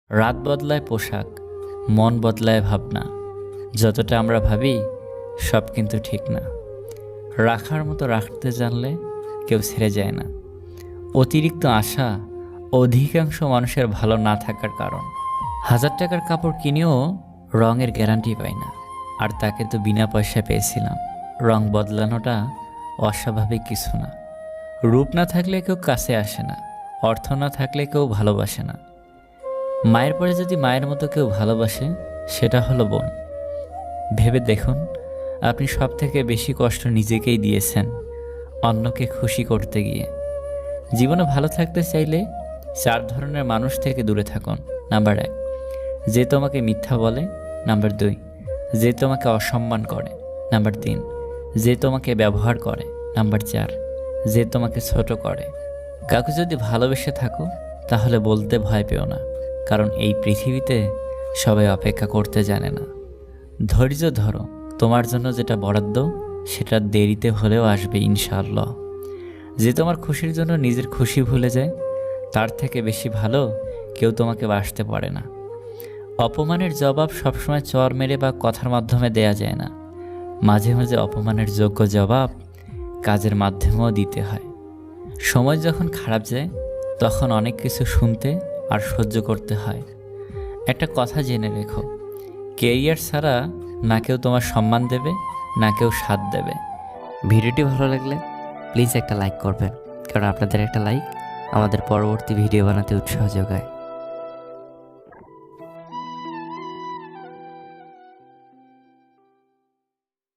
রাত বদলায় পোশাক, মন বদলায় ভাবনা। যতটা আমরা ভাবি সব কিন্তু ঠিক না। রাখার মতো রাখতে জানলে কেউ ছেড়ে যায় না। অতিরিক্ত আশা অধিকাংশ মানুষের ভালো না থাকার কারণ। 1000 টাকার কাপড় কিনেও রঙের গ্যারান্টি পাই না, আর তাকে তো বিনা পয়সায় পেয়েছিলাম। রং বদলানোটা অস্বাভাবিক কিছু না। রূপ না থাকলে কেউ কাছে আসে না, অর্থ না থাকলে কেউ ভালোবাসে না। মায়ের পরে যদি মায়ের মতো কেউ ভালোবাসে, সেটা হলো বোন। ভেবে দেখুন, আপনি সব থেকে বেশি কষ্ট নিজেকেই দিয়েছেন অন্যকে খুশি করতে গিয়ে। জীবনে ভালো থাকতে চাইলে 4 ধরনের মানুষ থেকে দূরে থাকুন। নাম্বার 1, যে তোমাকে মিথ্যা বলে। নাম্বার 2, যে তোমাকে অসম্মান করে। নাম্বার 3, যে তোমাকে ব্যবহার করে। নাম্বার 4, যে তোমাকে ছোট করে। কাউকে যদি ভালোবেসে থাকো, তাহলে বলতে ভয় পেও না, কারণ এই পৃথিবীতে সবাই অপেক্ষা করতে জানে না। ধৈর্য ধরো, তোমার জন্য যেটা বরাদ্দ সেটা দেরিতে হলেও আসবে ইনশাআল্লাহ। যে তোমার খুশির জন্য নিজের খুশি ভুলে যায়, তার থেকে বেশি ভালো কেউ তোমাকে বাসতে পারে না। অপমানের জবাব সবসময় চর মেরে বা কথার মাধ্যমে দেয়া যায় না। মাঝে মাঝে অপমানের যোগ্য জবাব কাজের মাধ্যমেও দিতে হয়। সময় যখন খারাপ যায়, তখন অনেক কিছু শুনতে আর সহ্য করতে হয়। একটা কথা জেনে রেখো, কেরিয়ার ছাড়া না কেউ তোমার সম্মান দেবে, না কেউ সাথ দেবে। ভিডিওটি ভালো লাগলে প্লিজ একটা লাইক করবেন, কারণ আপনাদের একটা লাইক আমাদের পরবর্তী ভিডিও বানাতে উৎসাহ যোগায়।